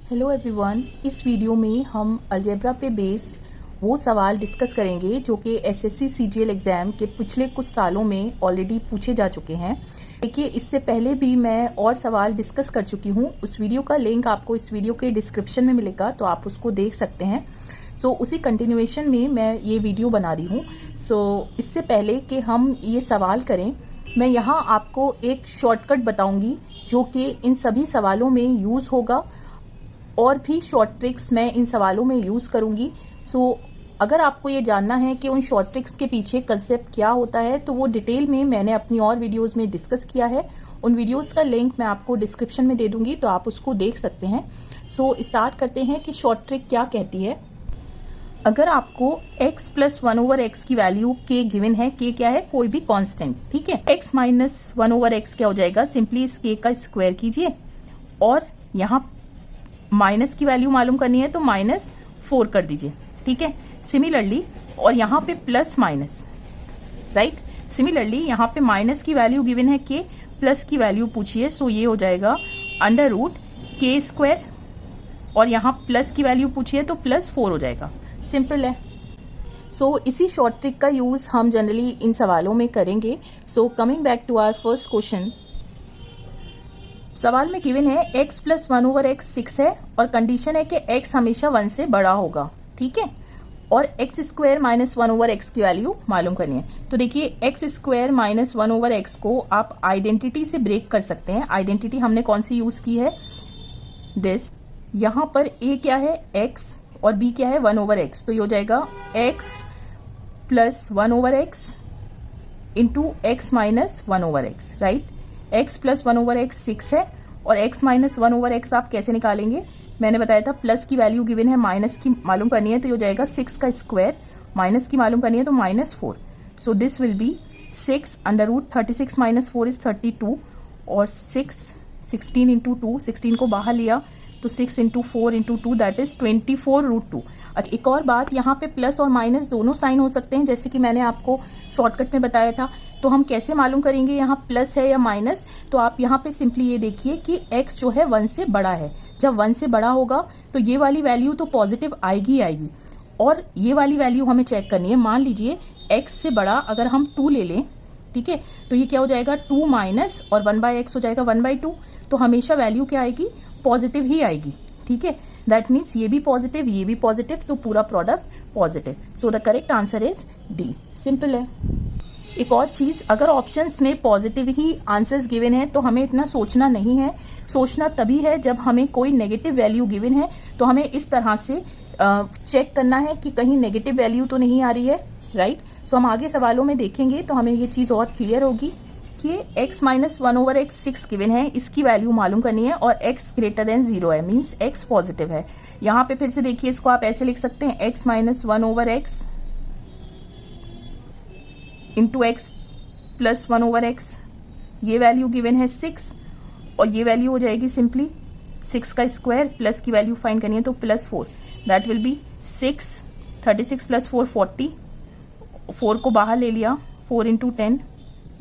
Hello everyone, इस video में हम अलजेब्रा पे बेस्ड वो सवाल डिस्कस करेंगे जो कि एसएससी सीजीएल एग्ज़ाम के पिछले कुछ सालों में ऑलरेडी पूछे जा चुके हैं। देखिए, इससे पहले भी मैं और सवाल डिस्कस कर चुकी हूँ। उस वीडियो का लिंक आपको इस वीडियो के डिस्क्रिप्शन में मिलेगा, तो आप उसको देख सकते हैं। सो उसी कंटिन्यूएशन में मैं ये वीडियो बना रही हूँ। सो इससे पहले कि हम ये सवाल करें, मैं यहाँ आपको एक शॉर्टकट बताऊँगी जो कि इन सभी सवालों में यूज़ होगा, और भी शॉर्ट ट्रिक्स मैं इन सवालों में यूज़ करूँगी। सो अगर आपको ये जानना है कि उन शॉर्ट ट्रिक्स के पीछे कंसेप्ट क्या होता है, तो वो डिटेल में मैंने अपनी और वीडियोस में डिस्कस किया है। उन वीडियोस का लिंक मैं आपको डिस्क्रिप्शन में दे दूँगी, तो आप उसको देख सकते हैं। सो स्टार्ट करते हैं कि शॉर्ट ट्रिक क्या कहती है। अगर आपको x प्लस 1/x की वैल्यू k गिवन है, k क्या है? कोई भी कांस्टेंट, ठीक है। x माइनस 1/x क्या हो जाएगा? सिंपली इस k का स्क्वायर कीजिए, और यहाँ माइनस की वैल्यू मालूम करनी है तो -4 कर दीजिए, ठीक है। सिमिलरली, और यहाँ पे प्लस माइनस, राइट। सिमिलरली यहाँ पे माइनस की वैल्यू गिवन है k, प्लस की वैल्यू पूछिए, सो ये हो जाएगा √k², और यहाँ प्लस की वैल्यू पूछिए तो +4 हो जाएगा। सिंपल है। सो इसी शॉर्ट ट्रिक का यूज़ हम जनरली इन सवालों में करेंगे। So coming back to our first question, सवाल में गिवन है x प्लस 1/x 6 है, और कंडीशन है कि x हमेशा 1 से बड़ा होगा, ठीक है। और x² माइनस 1/x की वैल्यू मालूम करनी है। तो देखिए, x² माइनस 1/x को आप आइडेंटिटी से ब्रेक कर सकते हैं। आइडेंटिटी हमने कौन सी यूज़ की है? दिस। यहाँ पर a क्या है? x, और b क्या है? 1/x। तो ये हो जाएगा x plus 1/x into x minus 1/x, right. x plus 1/x 6 है, और x माइनस 1/x आप कैसे निकालेंगे? मैंने बताया था, प्लस की वैल्यू गिवन है, माइनस की मालूम करनी है, तो ये हो जाएगा 6 का स्क्वायर, माइनस की मालूम करनी है तो -4। So this will be 6 √36 minus 4 is 32, और 16 इंटू 2, 16 को बाहर लिया तो 6 इंटू 4 इंटू 2 दैट इज 24√2। अच्छा, एक और बात, यहाँ पे प्लस और माइनस दोनों साइन हो सकते हैं, जैसे कि मैंने आपको शॉर्टकट में बताया था। तो हम कैसे मालूम करेंगे यहाँ प्लस है या माइनस? तो आप यहाँ पे सिंपली ये देखिए कि x जो है 1 से बड़ा है। जब 1 से बड़ा होगा तो ये वाली वैल्यू तो पॉजिटिव आएगी ही आएगी, और ये वाली वैल्यू हमें चेक करनी है। मान लीजिए x से बड़ा अगर हम 2 ले लें, ठीक है, तो ये क्या हो जाएगा? 2 माइनस, और 1/x हो जाएगा 1/2। तो हमेशा वैल्यू क्या आएगी? पॉजिटिव ही आएगी, ठीक है। दैट मीन्स ये भी पॉजिटिव, ये भी पॉजिटिव, तो पूरा product positive. So the correct answer is D. Simple है। एक और चीज़, अगर ऑप्शंस में पॉजिटिव ही आंसर्स गिवन है तो हमें इतना सोचना नहीं है। सोचना तभी है जब हमें कोई नेगेटिव वैल्यू गिवन है, तो हमें इस तरह से चेक करना है कि कहीं नेगेटिव वैल्यू तो नहीं आ रही है, राइट। सो हम आगे सवालों में देखेंगे तो हमें ये चीज़ और क्लियर होगी कि x माइनस 1/x 6 गिवन है, इसकी वैल्यू मालूम करनी है, और x ग्रेटर देन 0 है, मीन्स x पॉजिटिव है। यहाँ पे फिर से देखिए, इसको आप ऐसे लिख सकते हैं, x minus 1/x into x plus 1/x। ये वैल्यू गिवन है 6, और ये वैल्यू हो जाएगी सिंपली 6 का स्क्वायर, प्लस की वैल्यू फाइंड करनी है तो +4, दैट विल बी 6, 36 प्लस 4 40, 4 को बाहर ले लिया, 4 into 10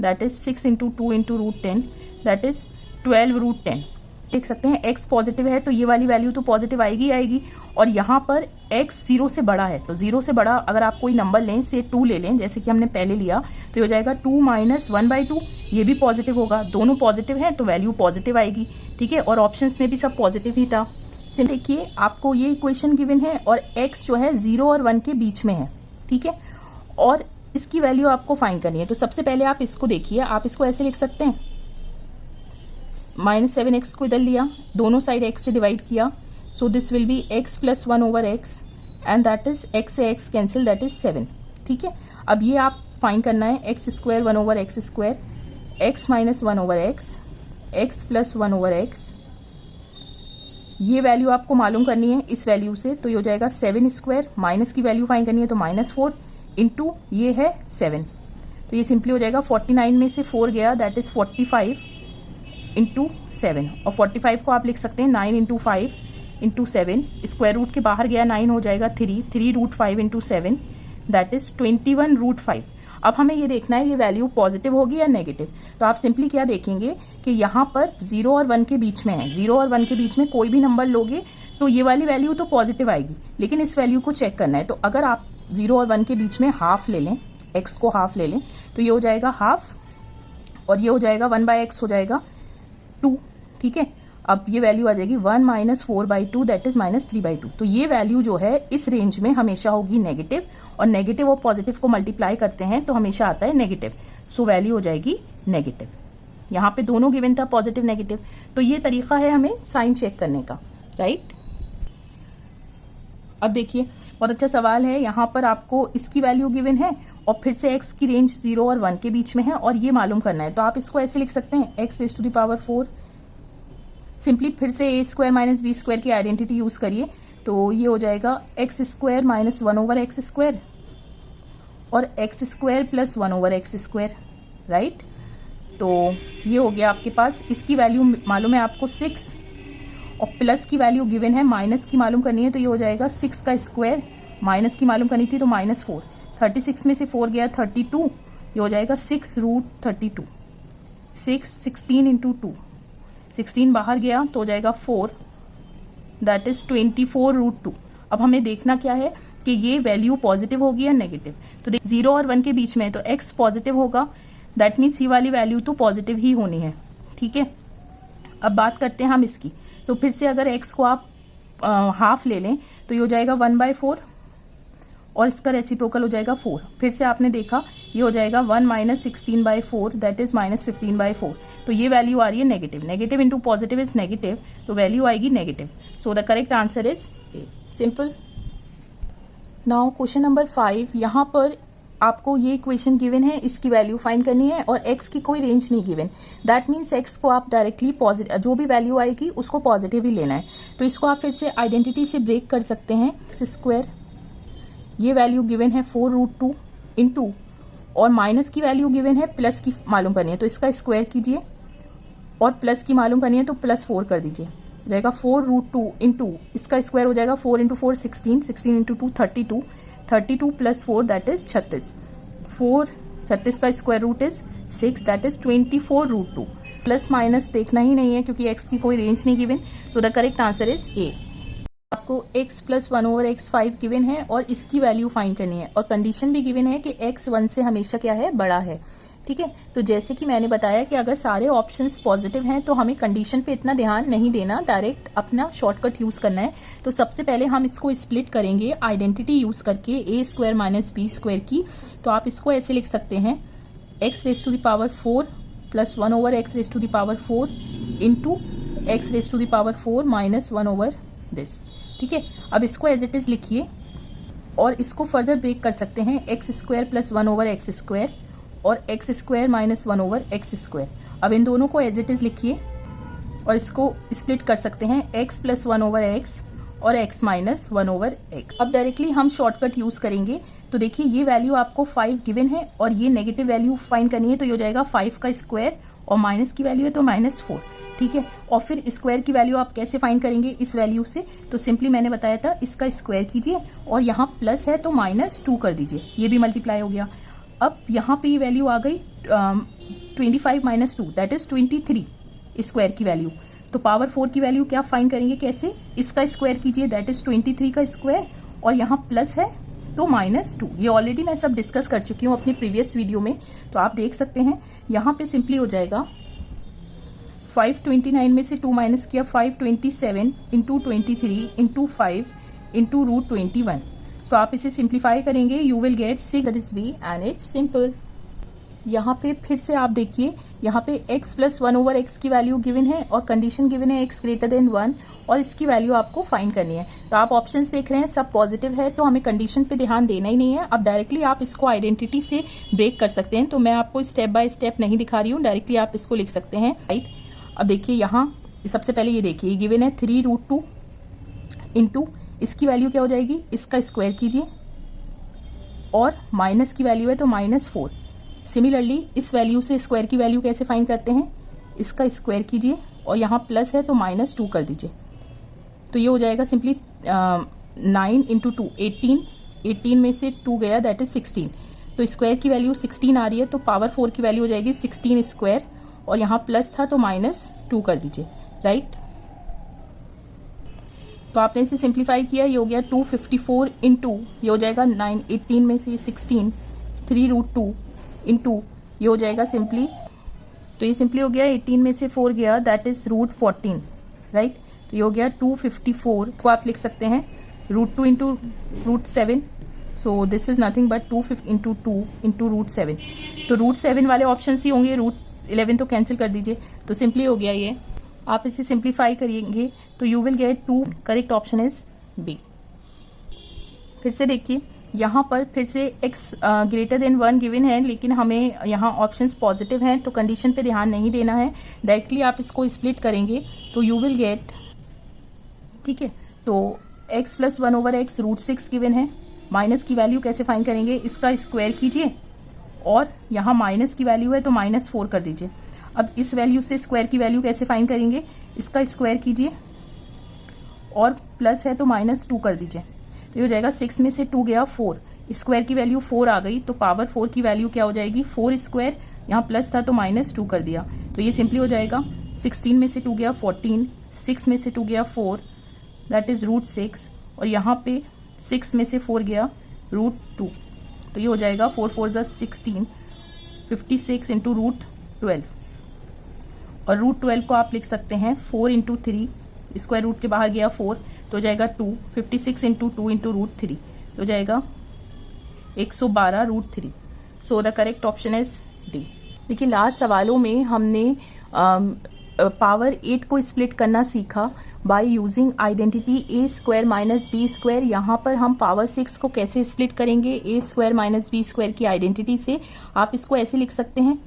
that is 6 into 2 into √10 that is 12√10। देख सकते हैं x पॉजिटिव है तो ये वाली वैल्यू तो पॉजिटिव आएगी आएगी, और यहाँ पर x 0 से बड़ा है, तो 0 से बड़ा अगर आप कोई नंबर लें, से 2 ले लें जैसे कि हमने पहले लिया, तो ये हो जाएगा 2 माइनस 1/2। ये भी पॉजिटिव होगा, दोनों पॉजिटिव हैं तो वैल्यू पॉजिटिव आएगी, ठीक है। और ऑप्शंस में भी सब पॉजिटिव ही था। देखिए, आपको ये इक्वेशन गिवन है, और x जो है 0 और 1 के बीच में है, ठीक है, और इसकी वैल्यू आपको फाइंड करनी है। तो सबसे पहले आप इसको देखिए, आप इसको ऐसे लिख सकते हैं, -7x को इधर लिया, दोनों साइड x से डिवाइड किया, so this will be x plus 1/x, and that is x से x कैंसिल, दैट इज 7, ठीक है। अब ये आप फाइंड करना है, x² 1/x², x minus 1/x, x plus 1/x। ये वैल्यू आपको मालूम करनी है इस वैल्यू से, तो ये हो जाएगा 7², माइनस की वैल्यू फाइंड करनी है तो -4 इंटू ये है 7, तो ये सिंपली हो जाएगा 49 में से 4 गया, दैट इज 45 इंटू 7, और 45 को आप लिख सकते हैं 9 इंटू 5 इंटू 7, स्क्वायर रूट के बाहर गया 9 हो जाएगा 3 √5 इंटू 7 दैट इज 21√5। अब हमें ये देखना है ये वैल्यू पॉजिटिव होगी या नेगेटिव। तो आप सिंपली क्या देखेंगे कि यहाँ पर 0 और 1 के बीच में है, 0 और 1 के बीच में कोई भी नंबर लोगे तो ये वाली वैल्यू तो पॉजिटिव आएगी, लेकिन इस वैल्यू को चेक करना है। तो अगर आप 0 और 1 के बीच में हाफ ले लें, x को हाफ ले लें, तो ये हो जाएगा हाफ और ये हो जाएगा 1/x हो जाएगा 2, ठीक है। अब ये वैल्यू आ जाएगी 1 - 4/2 दैट इज -3/2। तो ये वैल्यू जो है इस रेंज में हमेशा होगी नेगेटिव, और नेगेटिव और पॉजिटिव को मल्टीप्लाई करते हैं तो हमेशा आता है नेगेटिव। सो वैल्यू हो जाएगी नेगेटिव। यहाँ पे दोनों गिवन था, पॉजिटिव नेगेटिव। तो ये तरीका है हमें साइन चेक करने का, राइट। अब देखिए बहुत अच्छा सवाल है। यहाँ पर आपको इसकी वैल्यू गिवन है और फिर से x की रेंज 0 और 1 के बीच में है और ये मालूम करना है। तो आप इसको ऐसे लिख सकते हैं x⁴। सिंपली फिर से a² - b² की आइडेंटिटी यूज करिए, तो ये हो जाएगा x² - 1/x² और x² + 1/x², राइट। तो ये हो गया आपके पास। इसकी वैल्यू मालूम है आपको 6 और प्लस की वैल्यू गिवन है, माइनस की मालूम करनी है, तो ये हो जाएगा 6 का स्क्वायर, माइनस की मालूम करनी थी तो -4। 36 में से 4 गया 32, ये हो जाएगा 6√32। 16 × 2, 16 बाहर गया तो हो जाएगा 4, दैट इज 24√2। अब हमें देखना क्या है कि ये वैल्यू पॉजिटिव होगी या नेगेटिव। तो 0 और 1 के बीच में है तो x पॉजिटिव होगा, दैट मीन्स ये वाली वैल्यू तो पॉजिटिव ही होनी है, ठीक है। अब बात करते हैं हम इसकी। तो फिर से अगर x को आप हाफ ले लें तो ये हो जाएगा 1/4 और इसका रेसिप्रोकल हो जाएगा 4। फिर से आपने देखा ये हो जाएगा 1 - 16/4 दैट इज -15/4। तो ये वैल्यू आ रही है negative. Negative into positive is negative, तो वैल्यू आएगी negative. So the correct answer is a. Simple. Now question number 5। यहाँ पर आपको ये इक्वेशन गिवन है, इसकी वैल्यू फाइंड करनी है और x की कोई रेंज नहीं गिवन। दैट मीन्स x को आप डायरेक्टली पॉजिटिव, जो भी वैल्यू आएगी उसको पॉजिटिव ही लेना है। तो इसको आप फिर से आइडेंटिटी से ब्रेक कर सकते हैं। x², ये वैल्यू गिवन है 4√2 इंटू, और माइनस की वैल्यू गिवन है, प्लस की मालूम करनी है तो इसका स्क्वायर कीजिए, और प्लस की मालूम करनी है तो +4 कर दीजिए, रहेगा 4√2 इंटू, इसका स्क्वायर हो जाएगा 4 × 4 16, 16 × 2 32, 32 + 4 दैट इज 36, 36 का square root is 6 that is 24√2। Plus minus देखना ही नहीं है क्योंकि x की कोई रेंज नहीं given. So the correct answer is a. आपको x + 1/x5 गिवन है और इसकी वैल्यू फाइंड करनी है, और कंडीशन भी गिवन है कि x 1 से हमेशा क्या है, बड़ा है, ठीक है। तो जैसे कि मैंने बताया कि अगर सारे ऑप्शंस पॉजिटिव हैं तो हमें कंडीशन पे इतना ध्यान नहीं देना, डायरेक्ट अपना शॉर्टकट यूज़ करना है। तो सबसे पहले हम इसको स्प्लिट करेंगे आइडेंटिटी यूज़ करके a² - b² की। तो आप इसको ऐसे लिख सकते हैं x⁴ + 1/x⁴ into x⁴ -1 this, ठीक है। अब इसको एज इट इज़ लिखिए और इसको फर्दर ब्रेक कर सकते हैं x² + 1/x² और x² - 1/x²। अब इन दोनों को एज इट इज़ लिखिए और इसको स्प्लिट कर सकते हैं x + 1/x और x - 1/x। अब डायरेक्टली हम शॉर्टकट यूज़ करेंगे। तो देखिए ये वैल्यू आपको 5 गिवन है और ये नेगेटिव वैल्यू फाइंड करनी है, तो ये हो जाएगा 5 का स्क्वायर और माइनस की वैल्यू है तो -4, ठीक है। और फिर स्क्वायर की वैल्यू आप कैसे फाइंड करेंगे इस वैल्यू से, तो सिंपली मैंने बताया था इसका स्क्वायर कीजिए और यहाँ प्लस है तो -2 कर दीजिए, ये भी मल्टीप्लाई हो गया। अब यहाँ पे ये वैल्यू आ गई 25 - 2 दैट इज 23 स्क्वायर की वैल्यू। तो पावर 4 की वैल्यू क्या फाइंड करेंगे, कैसे, इसका स्क्वायर कीजिए दैट इज 23 का स्क्वायर और यहाँ प्लस है तो -2। ये ऑलरेडी मैं सब डिस्कस कर चुकी हूँ अपनी प्रीवियस वीडियो में, तो आप देख सकते हैं। यहाँ पे सिंपली हो जाएगा 529 में से 2 माइनस किया 527 इंटू 23 इंटू 5 इंटू √21। सो आप इसे सिंप्लीफाई करेंगे, you will get 6 that is b and it's simple. यहाँ पे फिर से आप देखिए, यहाँ पे x + 1/x की वैल्यू गिवन है और कंडीशन गिवन है x > 1 और इसकी वैल्यू आपको फाइंड करनी है। तो आप ऑप्शंस देख रहे हैं सब पॉजिटिव है, तो हमें कंडीशन पे ध्यान देना ही नहीं है। अब डायरेक्टली आप इसको आइडेंटिटी से ब्रेक कर सकते हैं। तो मैं आपको स्टेप बाय स्टेप नहीं दिखा रही हूँ, डायरेक्टली आप इसको लिख सकते हैं, राइट। अब देखिए यहाँ सबसे पहले ये देखिए गिवन है 3√2 इंटू, इसकी वैल्यू क्या हो जाएगी, इसका स्क्वायर कीजिए और माइनस की वैल्यू है तो -4। सिमिलरली इस वैल्यू से स्क्वायर की वैल्यू कैसे फाइंड करते हैं, इसका स्क्वायर कीजिए और यहाँ प्लस है तो -2 कर दीजिए। तो ये हो जाएगा सिंपली 9 × 2 18, 18 में से 2 गया दैट इज 16। तो स्क्वायर की वैल्यू 16 आ रही है, तो पावर 4 की वैल्यू हो जाएगी 16 स्क्वायर और यहाँ प्लस था तो -2 कर दीजिए, राइट। तो आपने इसे सिंप्लीफाई किया, ये हो गया 254 इंटू, ये हो जाएगा 9, 18 में से 16, 3√2 इंटू, ये हो जाएगा सिंपली, तो ये सिंपली हो गया 18 में से 4 गया, दैट इज √14, राइट। तो ये हो गया 254 को आप लिख सकते हैं √2 into √7, so this is nothing but 250 into 2 into √7। तो √7 वाले ऑप्शन ही होंगे, √11 तो कैंसिल कर दीजिए, तो सिंपली हो गया ये। आप इसे सिंप्लीफाई करेंगे तो you will get 2, correct option is b. फिर से देखिए, यहाँ पर फिर से x ग्रेटर देन 1 गिवन है, लेकिन हमें यहाँ ऑप्शंस पॉजिटिव हैं, तो कंडीशन पे ध्यान नहीं देना है, डायरेक्टली आप इसको स्प्लिट करेंगे तो यू विल गेट, ठीक है। तो x + 1/x √6 गिवन है, माइनस की वैल्यू कैसे फाइंड करेंगे, इसका स्क्वायर कीजिए, और यहाँ माइनस की वैल्यू है तो -4 कर दीजिए। अब इस वैल्यू से स्क्वायर की वैल्यू कैसे फाइंड करेंगे, इसका स्क्वायर कीजिए, और प्लस है तो -2 कर दीजिए, तो ये हो जाएगा 6 में से 2 गया 4, स्क्वायर की वैल्यू 4 आ गई, तो पावर 4 की वैल्यू क्या हो जाएगी, 4 स्क्वायर, यहाँ प्लस था तो -2 कर दिया, तो ये सिंपली हो जाएगा 16 में से 2 गया 14, 6 में से 2 गया 4, दैट इज √6, और यहाँ पे 6 में से 4 गया √2, तो ये हो जाएगा 4 4 = 16, 56 इंटू √12, और √12 को आप लिख सकते हैं 4 इंटू 3, स्क्वायर रूट के बाहर गया 4, तो हो जाएगा 2, 56 इंटू 2 इंटू √3, तो हो जाएगा 112 √3। So the correct option is D. देखिए, लास्ट सवालों में हमने पावर 8 को स्प्लिट करना सीखा by using identity a² - b²। यहाँ पर हम पावर 6 को कैसे स्प्लिट करेंगे, a² - b² की आइडेंटिटी से। आप इसको ऐसे लिख सकते हैं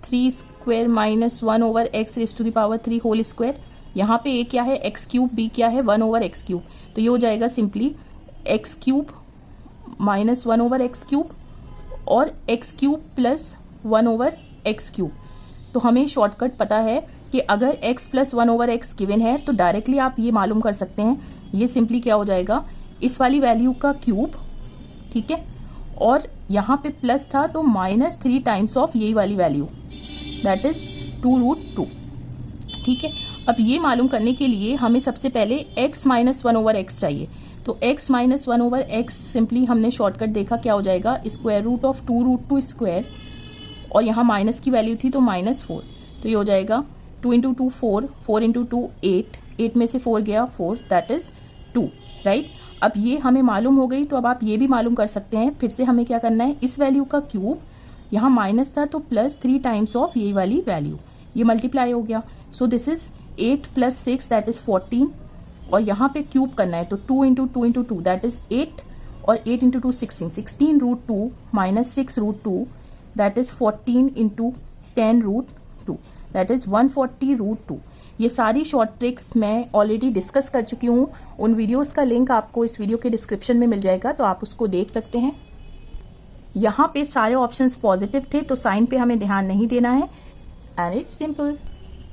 3² - 1/x⁻³ होल स्क्वायर। यहाँ पे a क्या है x³ b क्या है 1/x³, तो ये हो जाएगा सिंपली x³ - 1/x³ और x³ + 1/x³। तो हमें शॉर्टकट पता है कि अगर x + 1/x गिवन है तो डायरेक्टली आप ये मालूम कर सकते हैं, ये सिंपली क्या हो जाएगा, इस वाली वैल्यू का क्यूब, ठीक है, और यहाँ पे प्लस था तो -3 टाइम्स ऑफ यही वाली वैल्यू, दैट इज 2√2, ठीक है। अब ये मालूम करने के लिए हमें सबसे पहले x - 1/x चाहिए, तो x - 1/x सिंपली हमने शॉर्टकट देखा क्या हो जाएगा, √2√2², और यहाँ माइनस की वैल्यू थी तो -4, तो ये हो जाएगा 2 इंटू 2 4, 4 इंटू 2 8, 8 में से 4 गया 4, दैट इज 2, राइट। अब ये हमें मालूम हो गई, तो अब आप ये भी मालूम कर सकते हैं। फिर से हमें क्या करना है, इस वैल्यू का क्यूब, यहाँ माइनस था तो +3 टाइम्स ऑफ यही वाली वैल्यू, ये मल्टीप्लाई हो गया, so this is 8 + 6 that is 14, और यहाँ पे क्यूब करना है तो 2 इंटू 2 इंटू 2 दैट इज 8, और 8 into 2 16, 16√2 - 6√2 that is 14 into 10√2 that is 140√2। ये सारी शॉर्ट ट्रिक्स मैं ऑलरेडी डिस्कस कर चुकी हूँ, उन वीडियोस का लिंक आपको इस वीडियो के डिस्क्रिप्शन में मिल जाएगा, तो आप उसको देख सकते हैं। यहाँ पे सारे ऑप्शंस पॉजिटिव थे, तो साइन पे हमें ध्यान नहीं देना है, एंड इट्स सिंपल।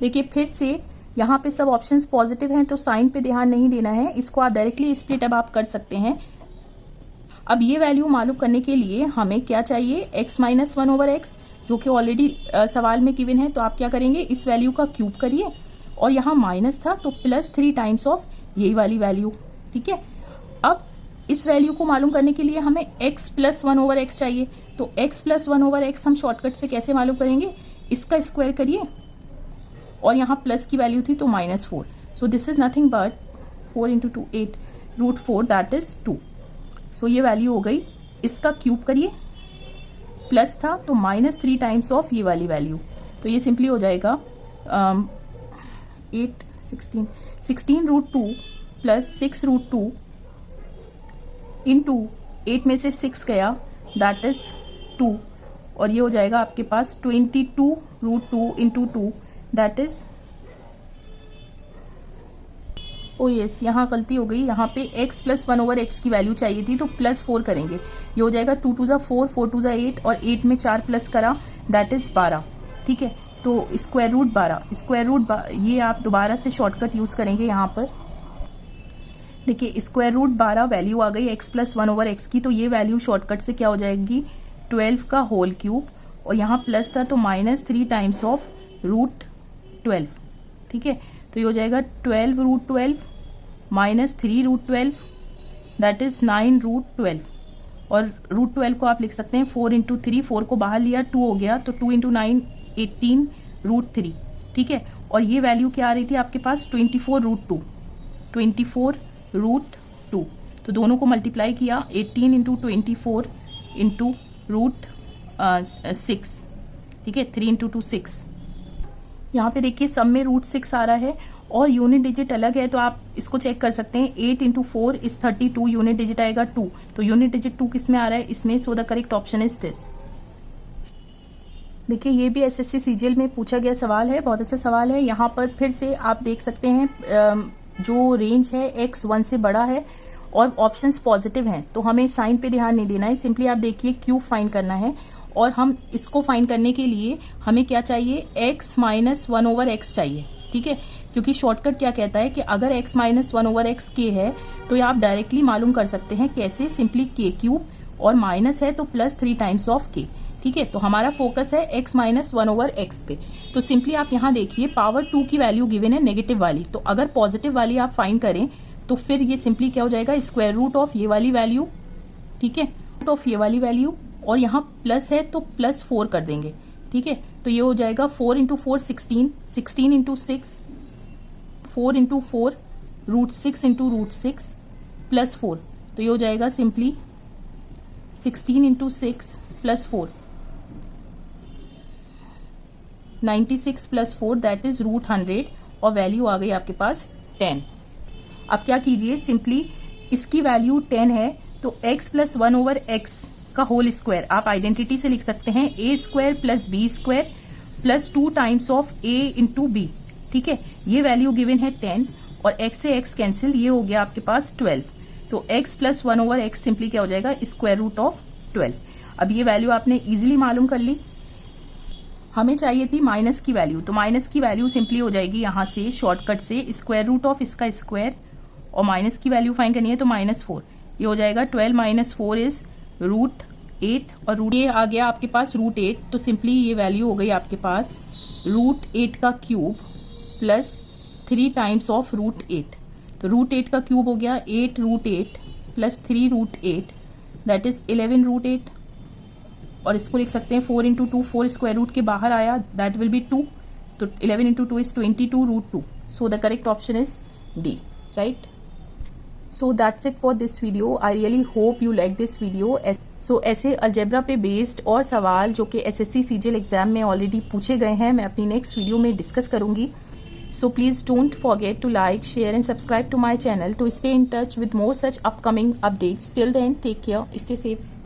देखिए, फिर से यहाँ पे सब ऑप्शंस पॉजिटिव हैं तो साइन पे ध्यान नहीं देना है, इसको आप डायरेक्टली स्प्लिट अब आप कर सकते हैं। अब ये वैल्यू मालूम करने के लिए हमें क्या चाहिए, x - 1/x, जो कि ऑलरेडी सवाल में गिवन है, तो आप क्या करेंगे, इस वैल्यू का क्यूब करिए, और यहाँ माइनस था तो +3 टाइम्स ऑफ यही वाली वैल्यू, ठीक है। अब इस वैल्यू को मालूम करने के लिए हमें x + 1/x चाहिए, तो x + 1/x हम शॉर्टकट से कैसे मालूम करेंगे, इसका स्क्वायर करिए, और यहाँ प्लस की वैल्यू थी तो -4, so this is nothing but 4 into 2 8 √4 that is 2, सो ये वैल्यू हो गई। इसका क्यूब करिए, प्लस था तो -3 टाइम्स ऑफ ये वाली वैल्यू, तो ये सिंपली हो जाएगा 8 16 16√2 + 6√2 इंटू 8 में से 6 गया दैट इज 2, और ये हो जाएगा आपके पास 22√2 into 2 that is, O yes, यहाँ गलती हो गई, यहाँ पे x + 1/x की वैल्यू चाहिए थी तो +4 करेंगे, ये हो जाएगा 2 2 = 4, 4 2 = 8, और 8 में 4 प्लस करा दैट इज 12, ठीक है। तो √12 ये आप दोबारा से शॉर्टकट यूज करेंगे यहाँ पर। देखिए, √12 वैल्यू आ गई x + 1/x की, तो ये वैल्यू शॉर्टकट से क्या हो जाएगी, 12 का होल क्यूब, और यहाँ प्लस था तो -3 टाइम्स ऑफ √12, ठीक है। तो ये हो जाएगा 12 √12 माइनस 3√12 दैट इज 9√12 और √12 को आप लिख सकते हैं 4 इंटू 3, 4 को बाहर लिया 2 हो गया तो 2 इंटू 9 18√3, ठीक है। और ये वैल्यू क्या आ रही थी आपके पास 24√2, 24√2, तो दोनों को मल्टीप्लाई किया 18 इंटू 24 इंटू √6, ठीक है, 3 इंटू 2 6। यहाँ पे देखिए सब में √6 आ रहा है और यूनिट डिजिट अलग है तो आप इसको चेक कर सकते हैं। 8 इंटू 4 इज 32, यूनिट डिजिट आएगा 2, तो यूनिट डिजिट 2 किस में आ रहा है इसमें, so the correct option is this. देखिए ये भी एसएससी सीजीएल में पूछा गया सवाल है, बहुत अच्छा सवाल है। यहाँ पर फिर से आप देख सकते हैं जो रेंज है x 1 से बड़ा है और ऑप्शंस पॉजिटिव हैं, तो हमें साइन पे ध्यान नहीं देना है, सिंपली आप देखिए क्यूब फाइंड करना है। और हम इसको फाइंड करने के लिए हमें क्या चाहिए, x माइनस 1/x चाहिए, ठीक है, क्योंकि शॉर्टकट क्या कहता है कि अगर x माइनस 1/x k है तो ये आप डायरेक्टली मालूम कर सकते हैं कैसे, सिंपली k क्यूब और माइनस है तो प्लस 3 टाइम्स ऑफ k, ठीक है। तो हमारा फोकस है x माइनस 1/x पे, तो सिंपली आप यहाँ देखिए पावर 2 की वैल्यू गिवन है नेगेटिव वाली, तो अगर पॉजिटिव वाली आप फाइंड करें तो फिर ये सिंपली क्या हो जाएगा, स्क्वायर रूट ऑफ ये वाली वैल्यू, ठीक है, रूट ऑफ ये वाली वैल्यू, और यहाँ प्लस है तो प्लस 4 कर देंगे, ठीक है। तो ये हो जाएगा 4 into 4 16, 16 into 6 4 into 4 √6 into √6 plus 4, तो ये हो जाएगा simply 16 into 6 plus 4 96 plus 4 that is √100 और वैल्यू आ गई आपके पास 10। अब क्या कीजिए, सिंपली इसकी वैल्यू 10 है तो x प्लस 1/x का होल स्क्वायर आप आइडेंटिटी से लिख सकते हैं a square plus b square plus 2 times of a into b, ठीक है। ये वैल्यू गिवन है 10 और x से x कैंसिल, ये हो गया आपके पास 12, तो x प्लस 1/x सिंपली क्या हो जाएगा, स्क्वायर रूट ऑफ 12। अब ये वैल्यू आपने इजीली मालूम कर ली। हमें चाहिए थी माइनस की वैल्यू, तो माइनस की वैल्यू सिंपली हो जाएगी यहाँ से शॉर्टकट से स्क्वायर रूट ऑफ इसका स्क्वायर और माइनस की वैल्यू फाइंड करनी है तो -4, ये हो जाएगा 12 माइनस 4 इज √8 और रूट ये आ गया आपके पास √8, तो सिंपली ये वैल्यू हो गई आपके पास √8 का क्यूब प्लस 3 टाइम्स ऑफ √8, तो √8 का क्यूब हो गया 8√8 प्लस 3√8 दैट इज 11√8 और इसको लिख सकते हैं 4 इंटू 2, 4 स्क्वायर रूट के बाहर आया दैट विल बी 2, तो 11 into 2 is 22√2, so the correct option is D, right. So that's it for this video. I really hope you like this video. So ऐसे अलजेब्रा पे बेस्ड और सवाल जो कि एसएससी सीजीएल एग्जाम में already पूछे गए हैं मैं अपनी नेक्स्ट वीडियो में डिस्कस करूंगी. So please don't forget to like, share and subscribe to my channel to stay in touch with more such upcoming updates. Till then, take care, stay safe.